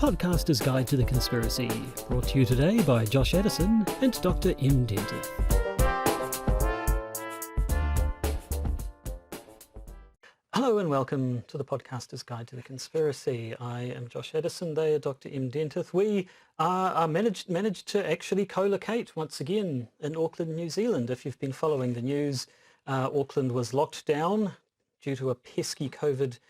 Podcaster's Guide to the Conspiracy, brought to you today by Josh Edison and Dr. M. Dentith. Hello and welcome to the Podcaster's Guide to the Conspiracy. I am Josh Edison, they are Dr. M. Dentith. We are managed to actually co-locate once again in Auckland, New Zealand. If you've been following the news, Auckland was locked down due to a pesky COVID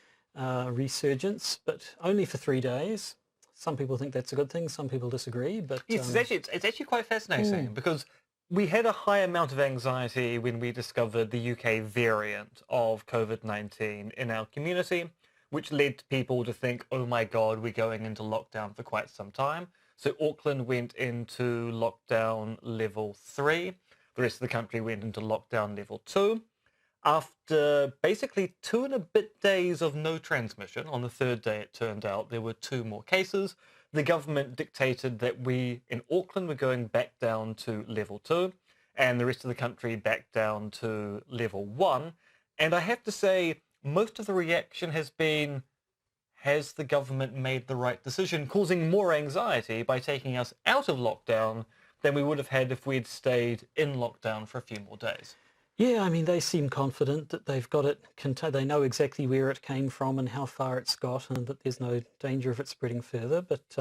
resurgence, but only for 3 days. Some people think that's a good thing, some people disagree. But yes, it's actually quite fascinating because we had a high amount of anxiety when we discovered the UK variant of COVID-19 in our community, which led people to think, oh my God, we're going into lockdown for quite some time. So Auckland went into lockdown level 3. The rest of the country went into lockdown level 2. After basically 2 and a bit days of no transmission, on the 3rd day it turned out there were 2 more cases, the government dictated that we in Auckland were going back down to level 2 and the rest of the country back down to level 1. And I have to say, most of the reaction has been, has the government made the right decision, causing more anxiety by taking us out of lockdown than we would have had if we'd stayed in lockdown for a few more days. yeah, I mean, they seem confident that they've got it contained. They know exactly where it came from and how far it's got and that there's no danger of it spreading further. But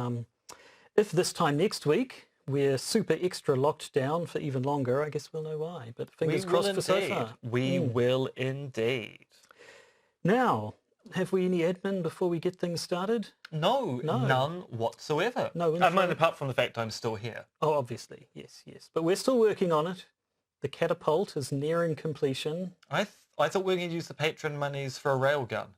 if this time next week we're super extra locked down for even longer, I guess we'll know why. But fingers crossed for so far. We will indeed. Now, have we any admin before we get things started? No, none whatsoever. No I mean, apart from the fact I'm still here. Oh, obviously, yes. But we're still working on it. The catapult is nearing completion. I thought we were going to use the patron monies for a railgun.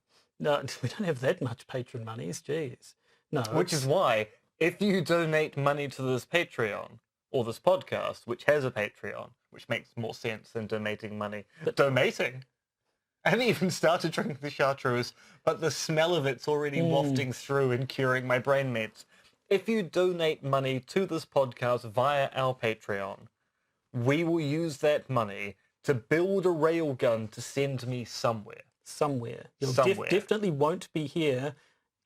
No, we don't have that much patron monies, geez. No. Which is why, if you donate money to this Patreon, or this podcast, which has a Patreon, which makes more sense than donating money. Donating? I haven't even started drinking the chartreuse, but the smell of it's already wafting through and curing my brain meds. If you donate money to this podcast via our Patreon, we will use that money to build a railgun to send me somewhere. Somewhere. You definitely won't be here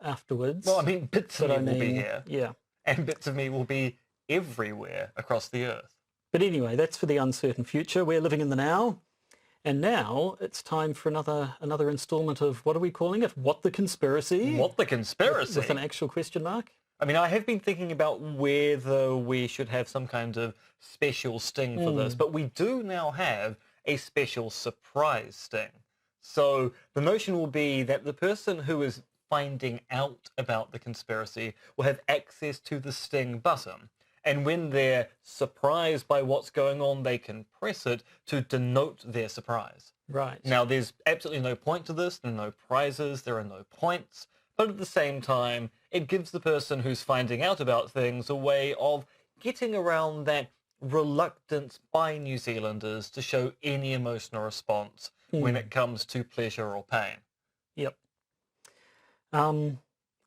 afterwards. Well, I mean, bits of me will be here. Yeah. And bits of me will be everywhere across the earth. But anyway, that's for the uncertain future. We're living in the now. And now it's time for another installment of, what are we calling it? What the Conspiracy? What the Conspiracy? With an actual question mark. I mean, I have been thinking about whether we should have some kind of special sting for this, but we do now have a special surprise sting. So the notion will be that the person who is finding out about the conspiracy will have access to the sting button. And when they're surprised by what's going on, they can press it to denote their surprise. Right. Now, there's absolutely no point to this. There are no prizes. There are no points. But at the same time, it gives the person who's finding out about things a way of getting around that reluctance by New Zealanders to show any emotional response when it comes to pleasure or pain. Yep.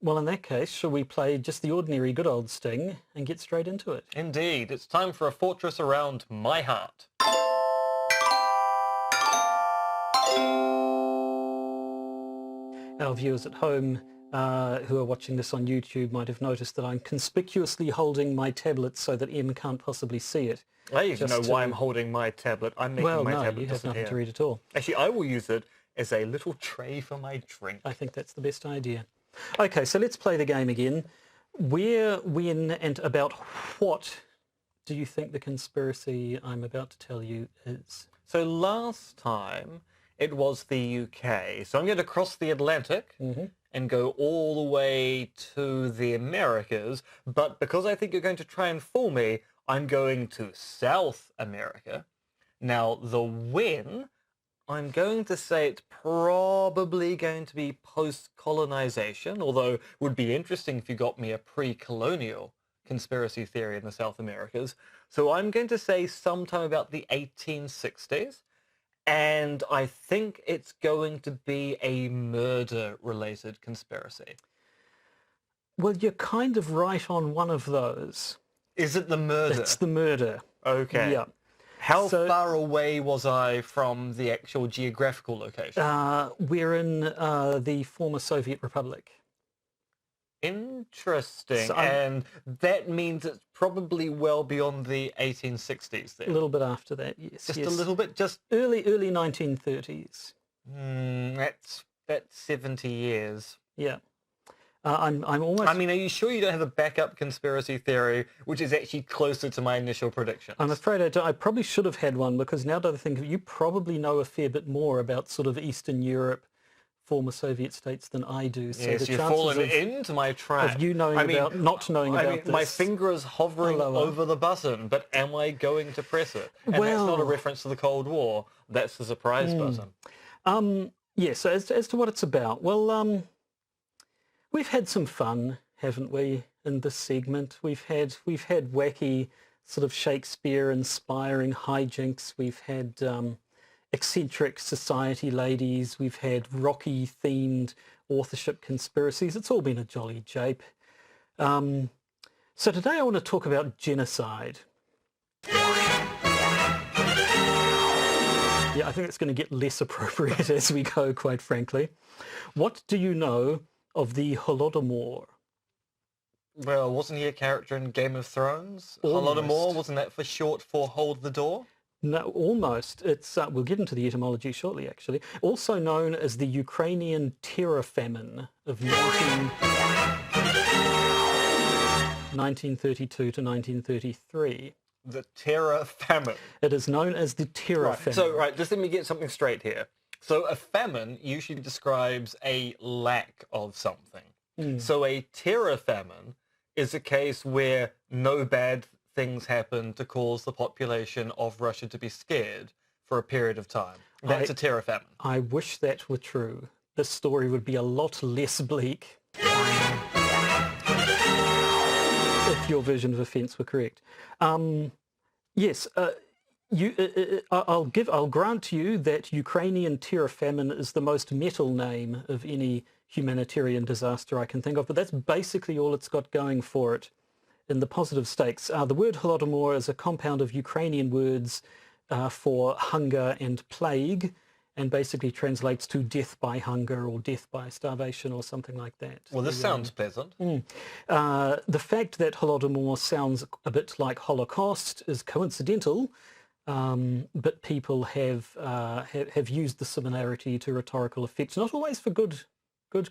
Well, in that case, shall we play just the ordinary good old sting and get straight into it? Indeed. It's time for a fortress around my heart. Our viewers at home who are watching this on YouTube might have noticed that I'm conspicuously holding my tablet so that Em can't possibly see it. I even know why I'm holding my tablet. I'm making my tablet you have nothing disappear. to read at all. Actually, I will use it as a little tray for my drink. I think that's the best idea. Okay, so let's play the game again. Where, when, and about what do you think the conspiracy I'm about to tell you is? So last time it was the UK. So I'm going to cross the Atlantic and go all the way to the Americas. But because I think you're going to try and fool me, I'm going to South America. Now, the when, I'm going to say it's probably going to be post-colonization, although it would be interesting if you got me a pre-colonial conspiracy theory in the South Americas. So I'm going to say sometime about the 1860s. And I think it's going to be a murder-related conspiracy. Well, you're kind of right on one of those. Is it the murder? It's the murder. Okay. Yeah. How far away was I from the actual geographical location? We're in the former Soviet Republic. Interesting. So And that means it's probably well beyond the 1860s a then. little bit after that, yes. Just yes. a little bit? Just Early 1930s. that's 70 years. Yeah. I'm almost... I mean, are you sure you don't have a backup conspiracy theory which is actually closer to my initial predictions? I'm afraid I don't. I probably should have had one, because now that I think of it, you probably know a fair bit more about sort of Eastern Europe, former Soviet states, than I do. So Yes, the you've chances fallen into my trap. of you knowing about, not knowing about this... My finger is hovering lower. over the button, but am I going to press it? And that's not a reference to the Cold War. That's the surprise button. Yeah, so as to what it's about, well, we've had some fun, haven't we, in this segment? We've had wacky sort of Shakespeare-inspiring hijinks. We've had eccentric society ladies. We've had Rocky-themed authorship conspiracies. It's all been a jolly jape. So today I want to talk about genocide. Yeah, I think it's going to get less appropriate as we go, quite frankly. What do you know of the Holodomor? Well, wasn't he a character in Game of Thrones? Almost. Holodomor, wasn't that for short for Hold the Door? No, almost. It's we'll get into the etymology shortly, actually. Also known as the Ukrainian Terror-Famine of 1932 to 1933. The Terror-Famine. It is known as the Terror-Famine. Right, just let me get something straight here. So a famine usually describes a lack of something. So a terror-famine is a case where no bad things happen to cause the population of Russia to be scared for a period of time. That's a terror-famine. I wish that were true. This story would be a lot less bleak if your version of events were correct. Yes, I'll grant you that Ukrainian terror-famine is the most metal name of any humanitarian disaster I can think of, but that's basically all it's got going for it in the positive stakes. The word Holodomor is a compound of Ukrainian words for hunger and plague, and basically translates to death by hunger or death by starvation or something like that. Well, this sounds pleasant. The fact that Holodomor sounds a bit like Holocaust is coincidental, but people have used the similarity to rhetorical effect, not always for good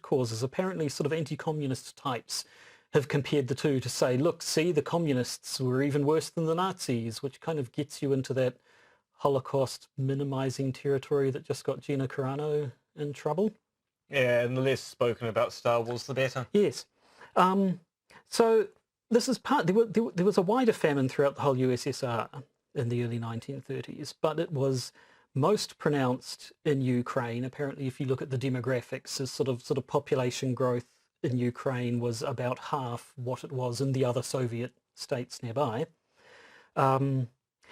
causes. Apparently sort of anti-communist types have compared the two to say, look, see, the communists were even worse than the Nazis, which kind of gets you into that Holocaust minimizing territory that just got Gina Carano in trouble. Yeah, and the less spoken about Star Wars, the better. Yes. So this is part... There was a wider famine throughout the whole USSR in the early 1930s, but it was most pronounced in Ukraine. Apparently, if you look at the demographics, sort of population growth in Ukraine was about half what it was in the other Soviet states nearby.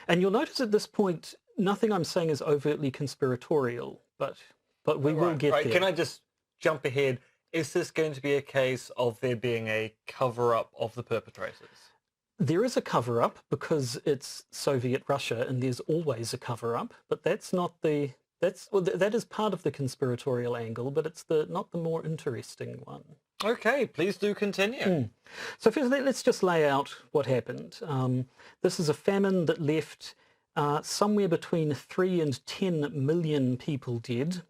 And you'll notice at this point, nothing I'm saying is overtly conspiratorial, but we will get there. Can I just jump ahead? Is this going to be a case of there being a cover-up of the perpetrators? There is a cover-up because it's Soviet Russia, and there's always a cover-up, but that's not the... that is part of the conspiratorial angle, but it's not the more interesting one. Okay, please do continue. So first, let's just lay out what happened. This is a famine that left somewhere between 3 and 10 million people dead.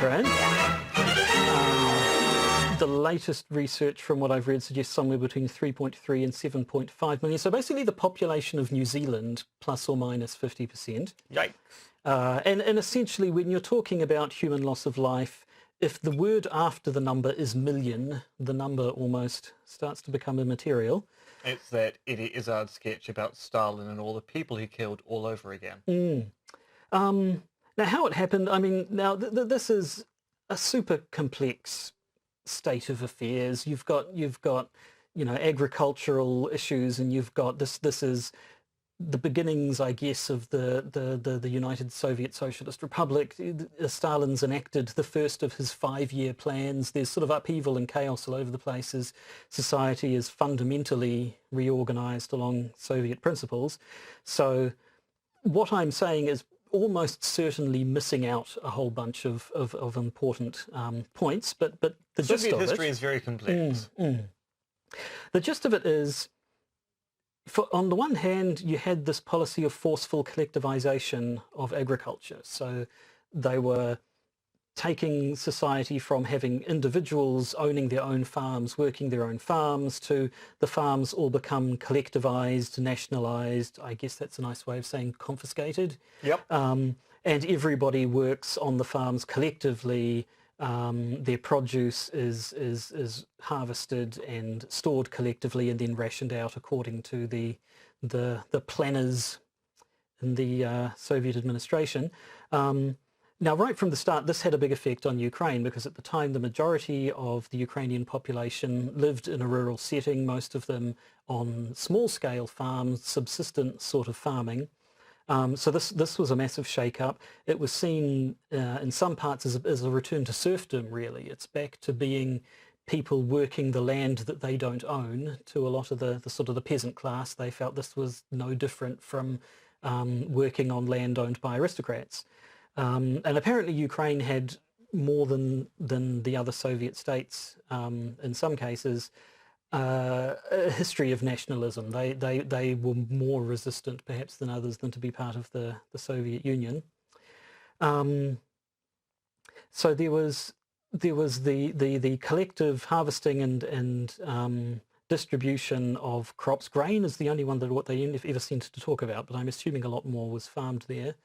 Right? The latest research from what I've read suggests somewhere between 3.3 and 7.5 million. So basically the population of New Zealand plus or minus 50%. Yikes. And essentially when you're talking about human loss of life, if the word after the number is million, the number almost starts to become immaterial. It's that Eddie Izzard sketch about Stalin and all the people he killed all over again. Now how it happened, I mean, now this is a super complex state of affairs. You've got agricultural issues, and you've got this is the beginnings, I guess, of the United Soviet Socialist Republic. Stalin's enacted the first of his 5-year plans. There's sort of upheaval and chaos all over the place as society is fundamentally reorganized along Soviet principles. So what I'm saying is almost certainly missing out a whole bunch of important points, but the gist Soviet of history it, is very complex. The gist of it is, on the one hand, you had this policy of forceful collectivization of agriculture. So they were taking society from having individuals owning their own farms, working their own farms, to the farms all become collectivized, nationalized. I guess that's a nice way of saying confiscated. Yep. And everybody works on the farms collectively. Their produce is harvested and stored collectively and then rationed out according to the planners in the Soviet administration. Now, right from the start, this had a big effect on Ukraine because at the time, the majority of the Ukrainian population lived in a rural setting, most of them on small-scale farms, subsistence sort of farming. So this was a massive shake-up. It was seen in some parts as a return to serfdom, really. It's back to being people working the land that they don't own. To a lot of the sort of the peasant class, they felt this was no different from working on land owned by aristocrats. And apparently Ukraine had more than the other Soviet states, in some cases, a history of nationalism. They were more resistant perhaps than others than to be part of the Soviet Union. So there was the collective harvesting and distribution of crops. Grain is the only one that what they ever seemed to talk about, but I'm assuming a lot more was farmed there.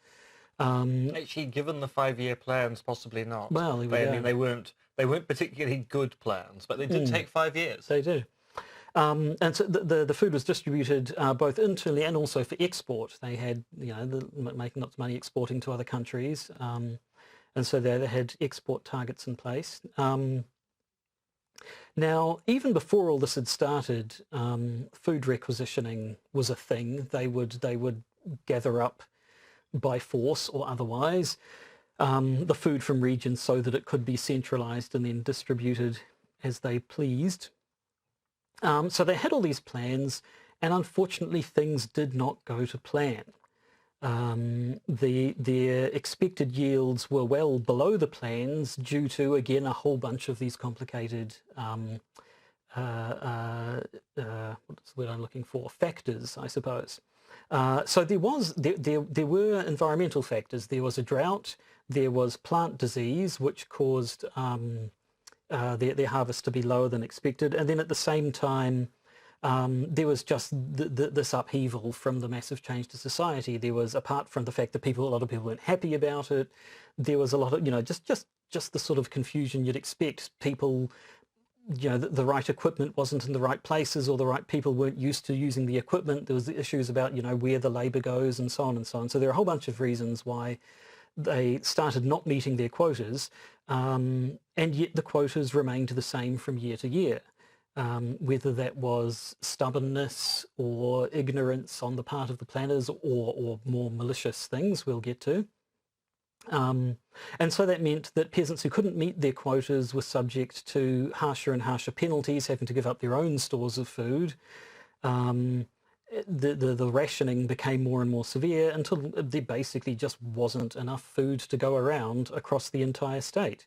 Actually, given the 5-year plans, possibly not. Well, I mean, they weren't particularly good plans, but they did take 5 years. They do. And so the food was distributed both internally and also for export. They had, making lots of money exporting to other countries. And so they had export targets in place. Now, even before all this had started, food requisitioning was a thing. They would gather up by force or otherwise the food from regions so that it could be centralized and then distributed as they pleased. So they had all these plans, and unfortunately things did not go to plan. Their expected yields were well below the plans due to, again, a whole bunch of these complicated what's the word I'm looking for? Factors, I suppose. So there were environmental factors. There was a drought. There was plant disease, which caused their harvest to be lower than expected. And then at the same time, there was just this upheaval from the massive change to society. There was, apart from the fact that a lot of people weren't happy about it, there was a lot of, just the sort of confusion you'd expect. People, the right equipment wasn't in the right places, or the right people weren't used to using the equipment. There was the issues about, where the labor goes and so on and so on. So there are a whole bunch of reasons why they started not meeting their quotas, and yet the quotas remained the same from year to year. Whether that was stubbornness or ignorance on the part of the planners, or more malicious things we'll get to. And so that meant that peasants who couldn't meet their quotas were subject to harsher and harsher penalties, having to give up their own stores of food. The rationing became more and more severe until there basically just wasn't enough food to go around across the entire state.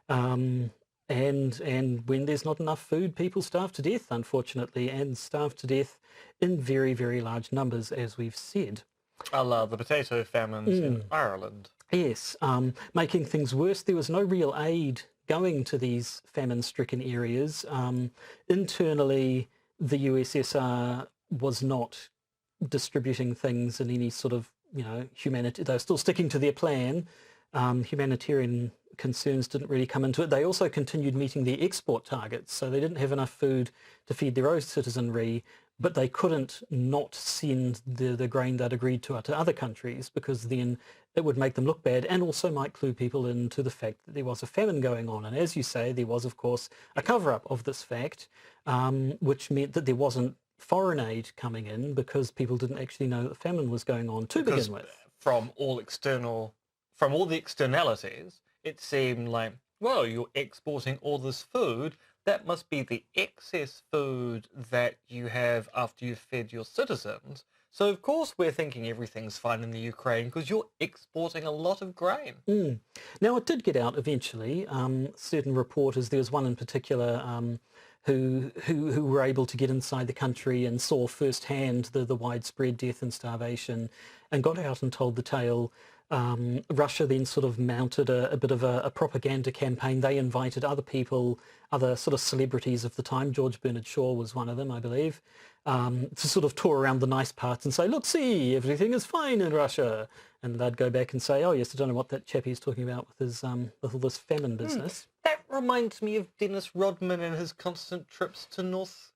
And when there's not enough food, people starve to death, unfortunately, and starve to death in very, very large numbers, as we've said. A la the potato famines in Ireland. Yes, making things worse, there was no real aid going to these famine-stricken areas. Internally, the USSR was not distributing things in any sort of, humanity. They were still sticking to their plan. Humanitarian concerns didn't really come into it. They also continued meeting their export targets, so they didn't have enough food to feed their own citizenry, but they couldn't not send the grain they'd agreed to other countries, because then it would make them look bad, and also might clue people into the fact that there was a famine going on. And as you say, there was, of course, a cover-up of this fact, which meant that there wasn't foreign aid coming in, because people didn't actually know that the famine was going on to begin with. From all the externalities, it seemed like, well, you're exporting all this food. That must be the excess food that you have after you've fed your citizens. So, of course, we're thinking everything's fine in the Ukraine because you're exporting a lot of grain. Now, it did get out eventually. Certain reporters, there was one in particular who were able to get inside the country and saw firsthand the widespread death and starvation, and got out and told the tale. Russia then sort of mounted a bit of a propaganda campaign. They invited other people, other sort of celebrities of the time. George Bernard Shaw was one of them, I believe, to sort of tour around the nice parts and say, look, see, everything is fine in Russia. And they'd go back and say, oh, yes, I don't know what that chappie's talking about with his with all this famine business. That reminds me of Dennis Rodman and his constant trips to North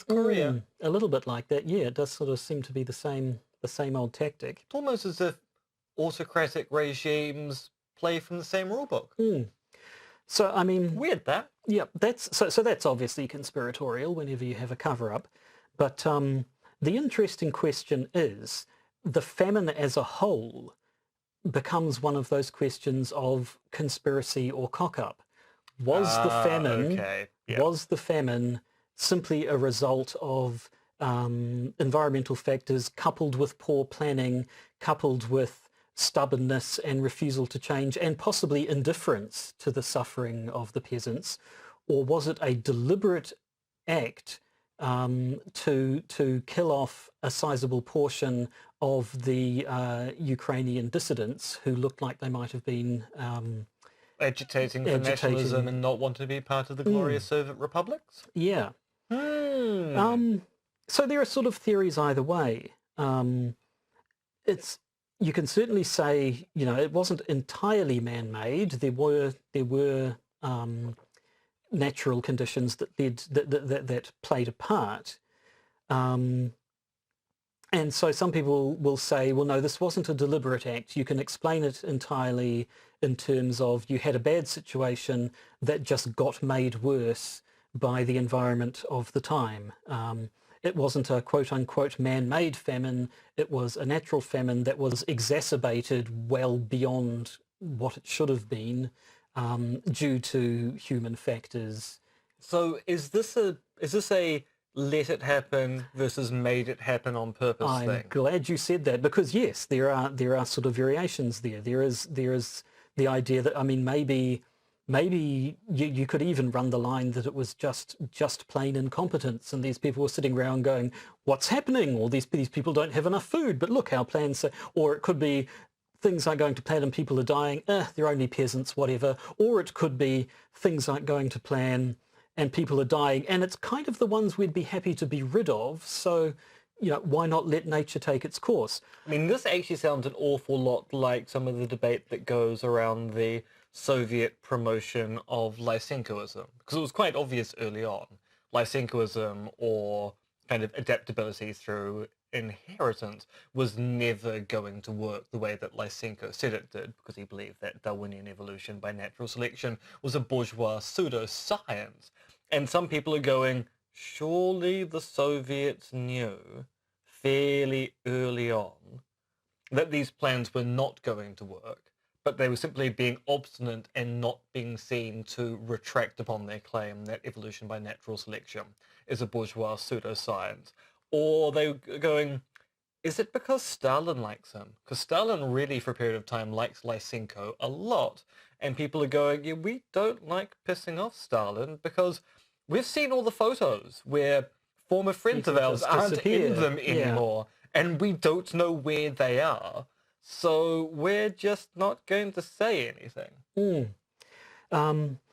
Korea. A little bit like that, yeah. It does sort of seem to be the same old tactic. Almost as if autocratic regimes play from the same rulebook. So, I mean... Weird, that. Yeah, so that's obviously conspiratorial whenever you have a cover-up. But the interesting question is, the famine as a whole becomes one of those questions of conspiracy or cock-up. Was the famine simply a result of environmental factors coupled with poor planning, coupled with stubbornness and refusal to change, and possibly indifference to the suffering of the peasants? Or was it a deliberate act to kill off a sizable portion of the Ukrainian dissidents who looked like they might have been agitating for nationalism and not want to be part of the glorious Soviet republics? Yeah. So there are sort of theories either way. You can certainly say, you know, it wasn't entirely man-made. There were natural conditions that played a part. And so some people will say, well, no, this wasn't a deliberate act. You can explain it entirely in terms of you had a bad situation that just got made worse by the environment of the time. It wasn't a quote-unquote man-made famine. It was a natural famine that was exacerbated well beyond what it should have been due to human factors. So is this a let it happen versus made it happen on purpose thing? I'm glad you said that, because yes, there are sort of variations there. There is the idea that, I mean, maybe you could even run the line that it was just plain incompetence, and these people were sitting around going, what's happening? Or these people don't have enough food, but look, our plans say... Or it could be things aren't going to plan and people are dying, they're only peasants, whatever. Or it could be things aren't going to plan and people are dying, and it's kind of the ones we'd be happy to be rid of, so, you know, why not let nature take its course? I mean, this actually sounds an awful lot like some of the debate that goes around the Soviet promotion of Lysenkoism, because it was quite obvious early on. Lysenkoism, or kind of adaptability through inheritance, was never going to work the way that Lysenko said it did, because he believed that Darwinian evolution by natural selection was a bourgeois pseudoscience. And some people are going, surely the Soviets knew fairly early on that these plans were not going to work, but they were simply being obstinate and not being seen to retract upon their claim that evolution by natural selection is a bourgeois pseudoscience. Or they were going, is it because Stalin likes him? Because Stalin really, for a period of time, likes Lysenko a lot. And people are going, yeah, we don't like pissing off Stalin because we've seen all the photos where former friends of ours aren't in them anymore. Yeah. And we don't know where they are. So we're just not going to say anything.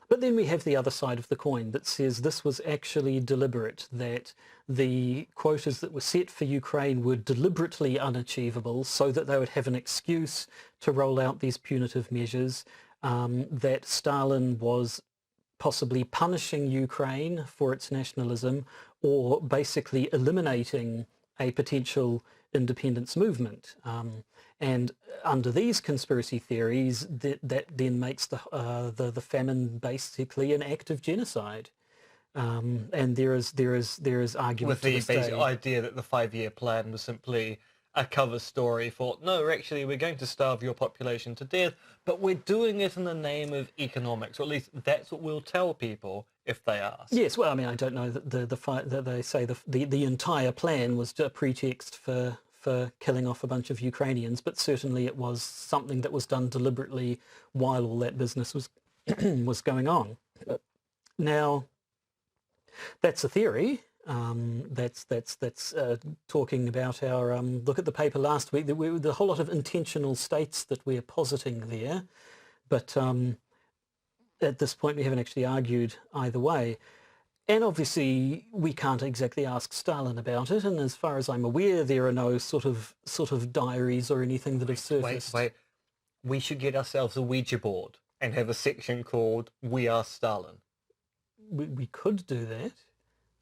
But then we have the other side of the coin that says this was actually deliberate, that the quotas that were set for Ukraine were deliberately unachievable so that they would have an excuse to roll out these punitive measures, that Stalin was possibly punishing Ukraine for its nationalism or basically eliminating a potential independence movement. And under these conspiracy theories, that then makes the famine basically an act of genocide. And there is argument with the basic idea that the 5-year plan was simply a cover story for, no, actually we're going to starve your population to death, but we're doing it in the name of economics, or at least that's what we'll tell people if they ask. Yes, well, I mean, I don't know that that they say the entire plan was a pretext for killing off a bunch of Ukrainians, but certainly it was something that was done deliberately while all that business was was going on. Now, That's a theory. That's talking about our look at the paper last week. The whole lot of intentional states that we're positing there, but at this point we haven't actually argued either way. And obviously we can't exactly ask Stalin about it. And as far as I'm aware, there are no sort of diaries or anything that have surfaced. Wait. We should get ourselves a Ouija board and have a section called "We Are Stalin." We could do that.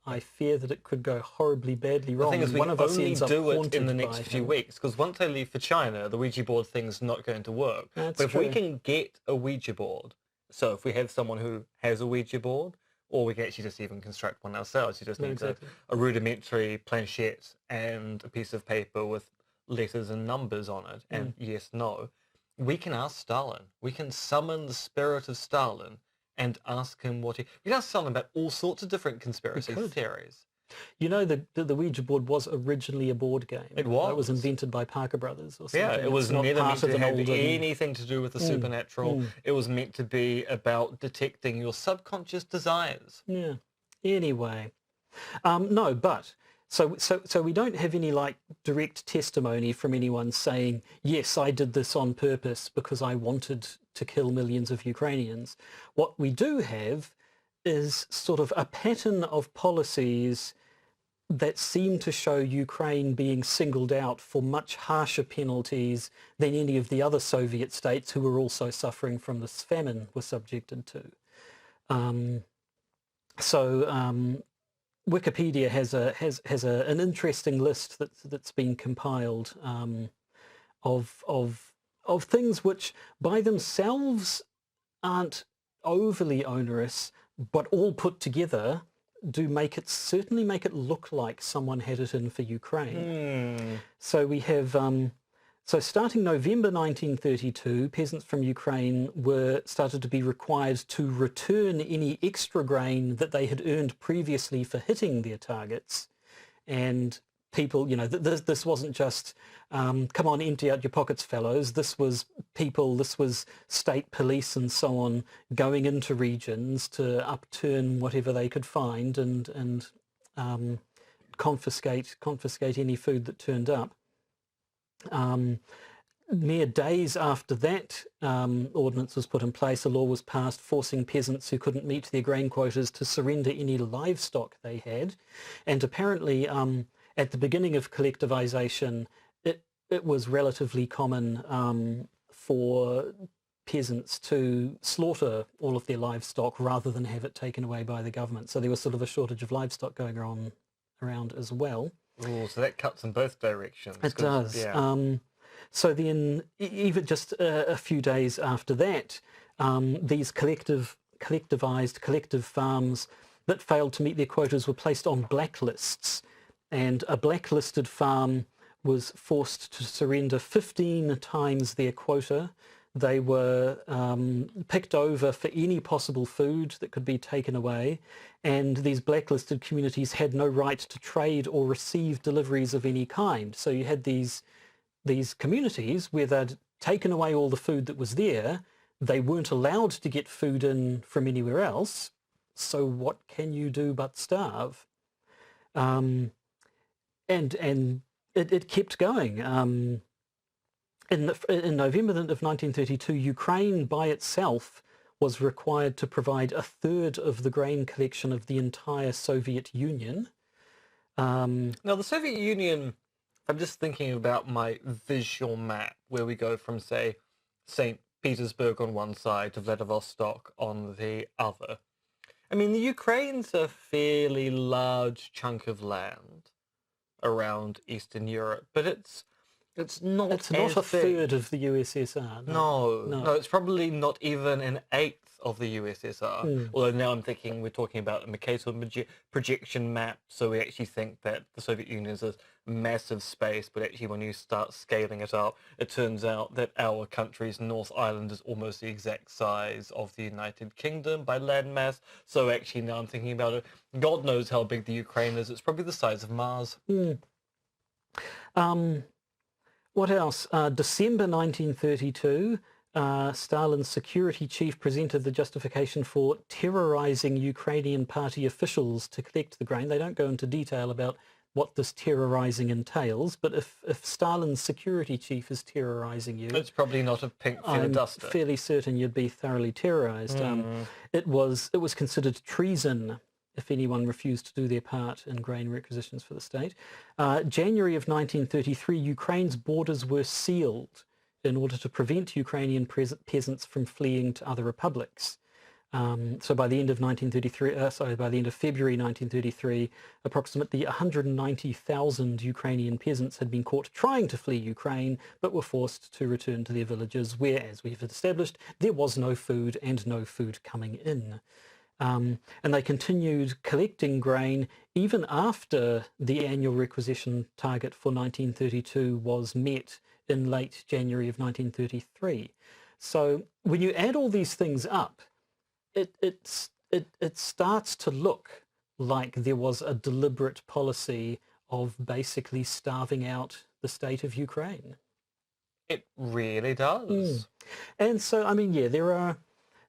I fear that it could go horribly badly wrong. The thing is, we one of us only ends up do it in haunted the next by few him. weeks, because once I leave for China, the Ouija board thing's not going to work. That's but if we true. can get a Ouija board, so if we have someone who has a Ouija board, or we can actually just even construct one ourselves, you just need Exactly. a rudimentary planchette and a piece of paper with letters and numbers on it, and yes, no, we can ask Stalin. We can summon the spirit of Stalin and ask him what he... We can ask Stalin about all sorts of different conspiracy theories. You know, the Ouija board was originally a board game. It was. It was invented by Parker Brothers or something. Yeah, it was It's not never part meant of to an have olden- anything to do with the supernatural. It was meant to be about detecting your subconscious desires. Yeah. Anyway, no, but so we don't have any like direct testimony from anyone saying, yes, I did this on purpose because I wanted to kill millions of Ukrainians. What we do have is sort of a pattern of policies that seem to show Ukraine being singled out for much harsher penalties than any of the other Soviet states who were also suffering from this famine were subjected to. Wikipedia has an interesting list that's been compiled of things which by themselves aren't overly onerous, but all put together do certainly make it look like someone had it in for Ukraine. So we have, so starting November 1932, peasants from Ukraine started to be required to return any extra grain that they had earned previously for hitting their targets. And people, you know, this wasn't just, come on, empty out your pockets, fellows. This was state police and so on going into regions to upturn whatever they could find and confiscate any food that turned up. Mere days after that ordinance was put in place, a law was passed forcing peasants who couldn't meet their grain quotas to surrender any livestock they had. And apparently at the beginning of collectivization, it was relatively common for peasants to slaughter all of their livestock rather than have it taken away by the government. So there was sort of a shortage of livestock going around as well. Oh, so that cuts in both directions. It does. Yeah. So then, even just a few days after that, these collective farms that failed to meet their quotas were placed on blacklists, and a blacklisted farm was forced to surrender 15 times their quota. They were picked over for any possible food that could be taken away, and these blacklisted communities had no right to trade or receive deliveries of any kind. So you had these communities where they'd taken away all the food that was there. They weren't allowed to get food in from anywhere else. So what can you do but starve? And it kept going. In November of 1932, Ukraine by itself was required to provide a third of the grain collection of the entire Soviet Union. Now, the Soviet Union, I'm just thinking about my visual map where we go from, say, St. Petersburg on one side to Vladivostok on the other. I mean, the Ukraine's a fairly large chunk of land around Eastern Europe, but it's not It's not a big. third of the USSR. No, it's probably not even an eighth of the USSR. Although now I'm thinking we're talking about a Mercator projection map, so we actually think that the Soviet Union is a massive space, but actually when you start scaling it up, it turns out that our country's North Island is almost the exact size of the United Kingdom by landmass. So actually now I'm thinking about it, God knows how big the Ukraine is. It's probably the size of Mars. What else? December 1932, Stalin's security chief presented the justification for terrorizing Ukrainian party officials to collect the grain. They don't go into detail about what this terrorizing entails, but if Stalin's security chief is terrorizing you, it's probably not a pink feather I'm duster. fairly certain you'd be thoroughly terrorized. It was considered treason if anyone refused to do their part in grain requisitions for the state. January of 1933, Ukraine's borders were sealed in order to prevent Ukrainian peasants from fleeing to other republics. So by the end of by the end of February 1933, approximately 190,000 Ukrainian peasants had been caught trying to flee Ukraine, but were forced to return to their villages where, as we've established, there was no food and no food coming in. And they continued collecting grain even after the annual requisition target for 1932 was met in late January of 1933. So when you add all these things up, it starts to look like there was a deliberate policy of basically starving out the state of Ukraine. It really does. And so, I mean, yeah, there are,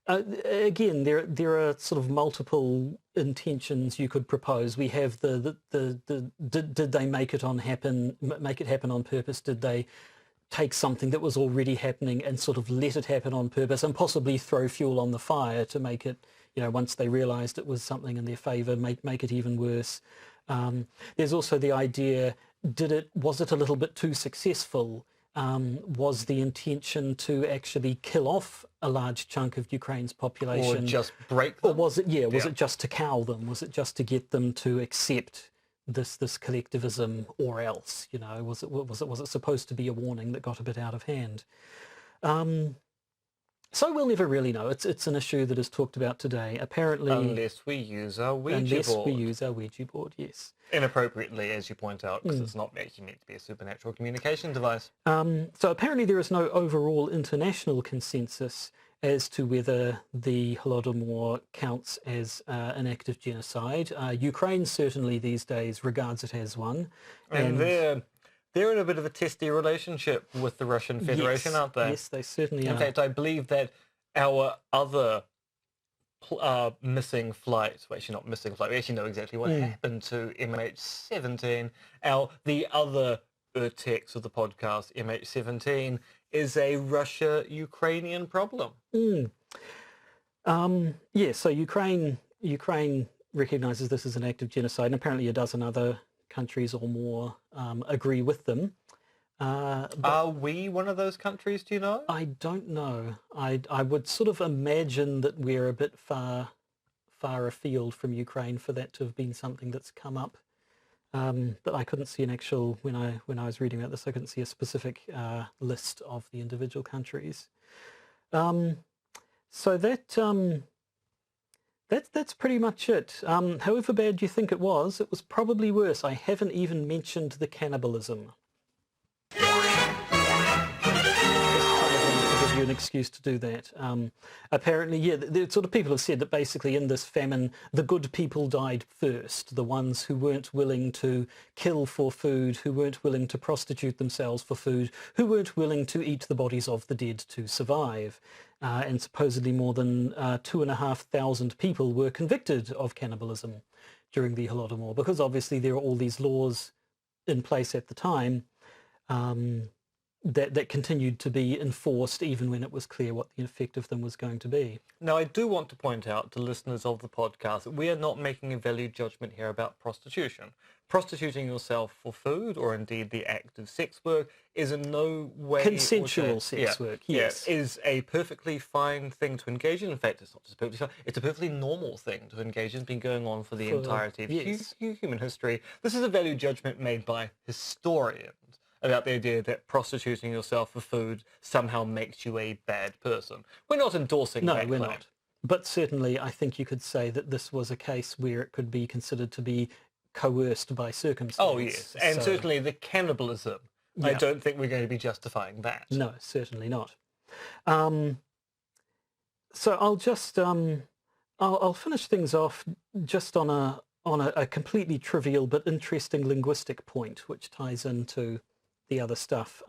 again, there are sort of multiple intentions you could propose. We have did they make it happen on purpose? Did they take something that was already happening and sort of let it happen on purpose and possibly throw fuel on the fire to make it, once they realized it was something in their favor, make it even worse. There's also the idea, was it a little bit too successful? Was the intention to actually kill off a large chunk of Ukraine's population? Or just break them? Or was it just to cow them? Was it just to get them to accept this collectivism, or else, was it supposed to be a warning that got a bit out of hand? So we'll never really know. It's an issue that is talked about today. Apparently, unless we use our Ouija board, yes. Inappropriately, as you point out, because it's not actually meant to be a supernatural communication device. So apparently there is no overall international consensus as to whether the Holodomor counts as an act of genocide. Ukraine certainly these days regards it as one. And they're in a bit of a testy relationship with the Russian Federation, aren't they? Yes, they certainly are. In fact, I believe that our other missing flight, well, actually not missing flight, we actually know exactly what happened to MH17. The other text of the podcast, MH17, is a Russia-Ukrainian problem. So Ukraine recognises this as an act of genocide, and apparently a dozen other countries or more agree with them. Are we one of those countries, do you know? I don't know. I would sort of imagine that we're a bit far afield from Ukraine for that to have been something that's come up. But I couldn't see an actual, when I was reading about this, I couldn't see a specific list of the individual countries. So that's pretty much it. However bad you think it was probably worse. I haven't even mentioned the cannibalism. To give you an excuse to do that. Apparently, the sort of people have said that basically in this famine, the good people died first. The ones who weren't willing to kill for food, who weren't willing to prostitute themselves for food, who weren't willing to eat the bodies of the dead to survive. And supposedly more than 2,500 people were convicted of cannibalism during the Holodomor, because obviously there are all these laws in place at the time that continued to be enforced even when it was clear what the effect of them was going to be. Now, I do want to point out to listeners of the podcast that we are not making a value judgment here about prostitution. Prostituting yourself for food, or indeed the act of sex work, is in no way... Consensual sex work, yes. Is a perfectly fine thing to engage in. In fact, it's not just perfectly fine, it's a perfectly normal thing to engage in. It's been going on for the entirety of human history. This is a value judgment made by historians about the idea that prostituting yourself for food somehow makes you a bad person. We're not endorsing that claim. No, we're not. But certainly I think you could say that this was a case where it could be considered to be coerced by circumstance. Oh, yes. And certainly the cannibalism, I don't think we're going to be justifying that. No, certainly not. So I'll just... I'll finish things off just on a completely trivial but interesting linguistic point, which ties into the other stuff.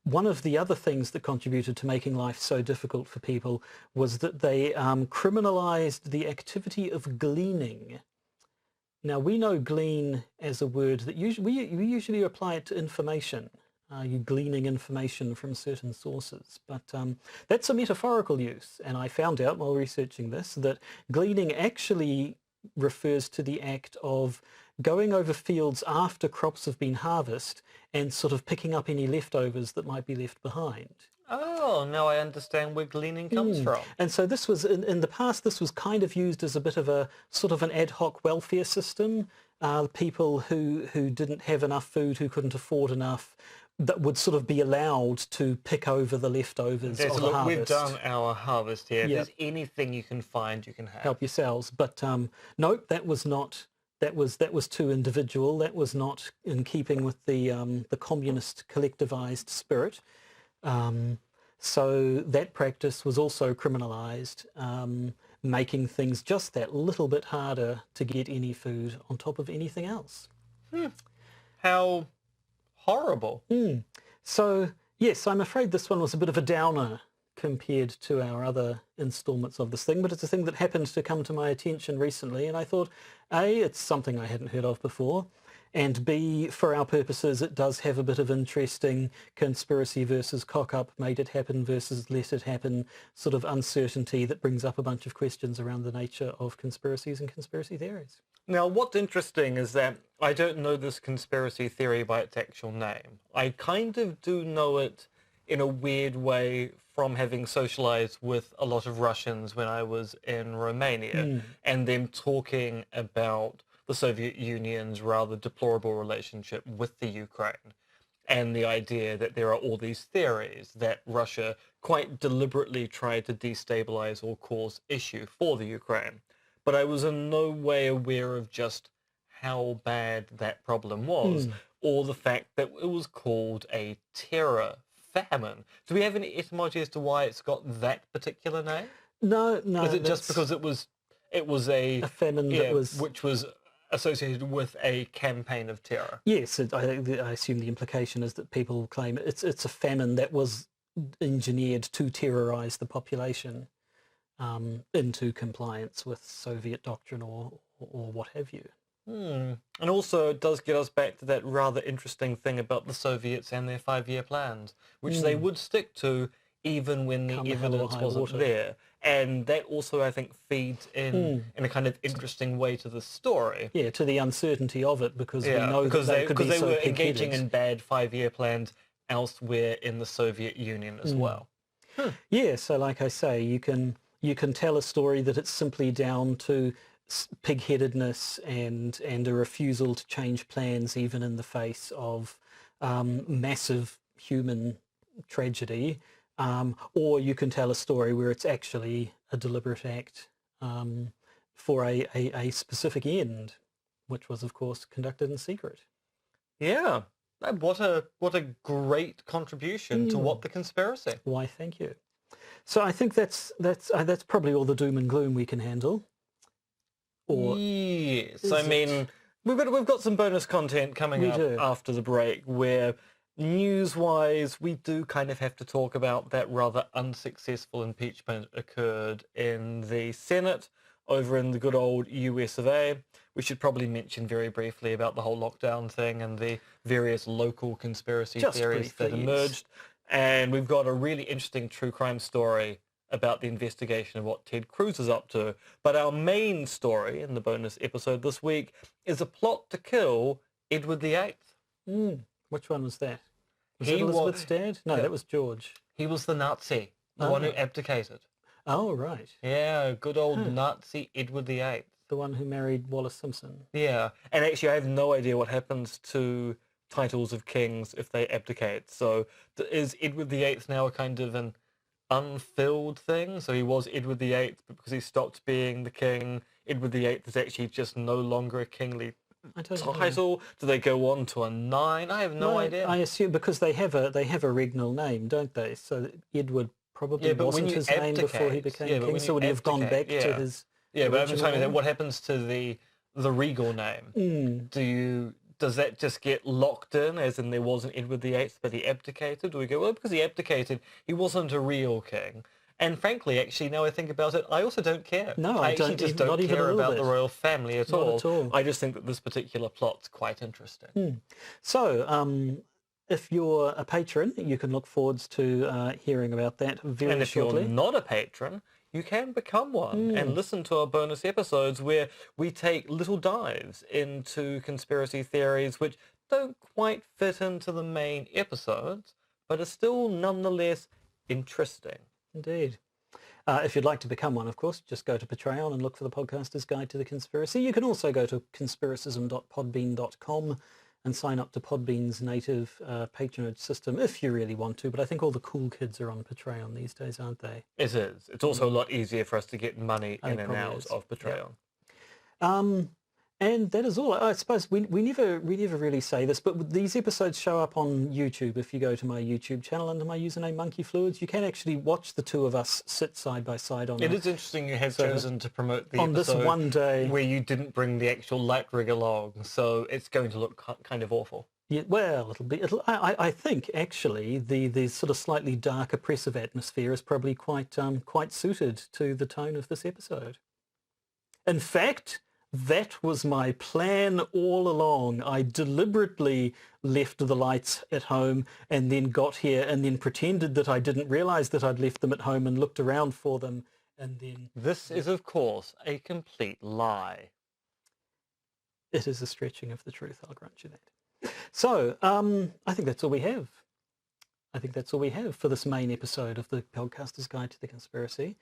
One of the other things that contributed to making life so difficult for people was that they criminalized the activity of gleaning. Now, we know glean as a word that we usually apply it to information. You're gleaning information from certain sources, but that's a metaphorical use. And I found out while researching this that gleaning actually refers to the act of going over fields after crops have been harvested and sort of picking up any leftovers that might be left behind. Oh, now I understand where gleaning comes from. And so this was, in the past, this was kind of used as a bit of a sort of an ad hoc welfare system. People who didn't have enough food, who couldn't afford enough, that would sort of be allowed to pick over the leftovers of the harvest. We've done our harvest here. If there's anything you can find, you can have. Help yourselves. But no, that was not. That was too individual. That was not in keeping with the communist collectivized spirit. So that practice was also criminalized, making things just that little bit harder to get any food on top of anything else. How horrible. So yes, I'm afraid this one was a bit of a downer compared to our other installments of this thing, but it's a thing that happened to come to my attention recently, and I thought, A, it's something I hadn't heard of before, and B, for our purposes, it does have a bit of interesting conspiracy versus cock-up, made it happen versus let it happen, sort of uncertainty that brings up a bunch of questions around the nature of conspiracies and conspiracy theories. Now, what's interesting is that I don't know this conspiracy theory by its actual name. I kind of do know it in a weird way from having socialized with a lot of Russians when I was in Romania, and them talking about the Soviet Union's rather deplorable relationship with the Ukraine, and the idea that there are all these theories that Russia quite deliberately tried to destabilize or cause issue for the Ukraine. But I was in no way aware of just how bad that problem was, or the fact that it was called a terror-famine. Do we have any etymology as to why it's got that particular name? No. Is it just because it was a famine that was... which was associated with a campaign of terror? Yes, I assume the implication is that people claim it's a famine that was engineered to terrorize the population into compliance with Soviet doctrine or what have you. And also it does get us back to that rather interesting thing about the Soviets and their 5-year plans, which they would stick to even when the evidence wasn't there. And that also, I think, feeds in a kind of interesting way to the story. Yeah, to the uncertainty of it, because we know because that could be they so were pig-headed. engaging in bad 5-year plans elsewhere in the Soviet Union as well. Yeah, so like I say, you can tell a story that it's simply down to pig-headedness and a refusal to change plans even in the face of massive human tragedy, or you can tell a story where it's actually a deliberate act for a specific end, which was of course conducted in secret. Yeah, what a great contribution to What the Conspiracy. Why, thank you. So I think that's probably all the doom and gloom we can handle. Or yes, I mean, we've got some bonus content coming up after the break where news-wise we do kind of have to talk about that rather unsuccessful impeachment occurred in the Senate over in the good old US of A. We should probably mention very briefly about the whole lockdown thing and the various local conspiracy theories that emerged. And we've got a really interesting true crime story about the investigation of what Ted Cruz is up to. But our main story in the bonus episode this week is a plot to kill Edward VIII. Which one was that? Was it Elizabeth's dad? No, that was George. He was the Nazi, the one who abdicated. Oh, right. Yeah, good old Nazi Edward VIII. The one who married Wallace Simpson. Yeah, and actually I have no idea what happens to titles of kings if they abdicate. So is Edward VIII now a kind of an unfilled thing? So he was Edward VIII, but because he stopped being the king, Edward VIII is actually just no longer a kingly title. Do they go on to a 9? I have no idea. I assume because they have a regnal name, don't they? So Edward probably wasn't his name before he became king. So would he have gone back to his? Yeah, but I'm talking about what happens to the regal name. does that just get locked in, as in there was an Edward VIII, but he abdicated? Or we go, well, because he abdicated, he wasn't a real king. And frankly, actually, now I think about it, I also don't care. No, I actually don't just even, don't not even a care little about bit. the royal family at Not all. at all. I just think that this particular plot's quite interesting. So, if you're a patron, you can look forward to hearing about that very And if shortly. you're not a patron, you can become one and listen to our bonus episodes where we take little dives into conspiracy theories which don't quite fit into the main episodes, but are still nonetheless interesting. Indeed. If you'd like to become one, of course, just go to Patreon and look for the Podcaster's Guide to the Conspiracy. You can also go to conspiracism.podbean.com and sign up to Podbean's native patronage system if you really want to, but I think all the cool kids are on Patreon these days, aren't they? It is. It's also a lot easier for us to get money in and out is. of Patreon. Yep. And that is all. I suppose we never really say this, but these episodes show up on YouTube. If you go to my YouTube channel under my username Monkey Fluids, you can actually watch the two of us sit side by side on It is interesting you have chosen to promote the on episode this one day where you didn't bring the actual light rig along, so it's going to look kind of awful. Yeah, well, I think actually the sort of slightly dark, oppressive atmosphere is probably quite suited to the tone of this episode. In fact, that was my plan all along. I deliberately left the lights at home and then got here and then pretended that I didn't realize that I'd left them at home and looked around for them and then... This is, of course, a complete lie. It is a stretching of the truth, I'll grant you that. So, I think that's all we have. I think that's all we have for this main episode of the Podcaster's Guide to the Conspiracy.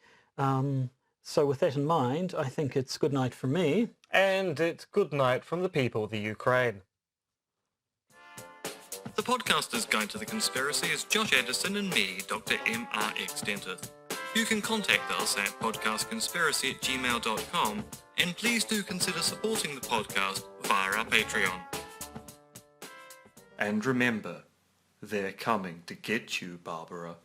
So with that in mind, I think it's good night from me. And it's good night from the people of the Ukraine. The Podcaster's Guide to the Conspiracy is Josh Edison and me, Dr. M.R.X. Dentith. You can contact us at podcastconspiracy@gmail.com, and please do consider supporting the podcast via our Patreon. And remember, they're coming to get you, Barbara.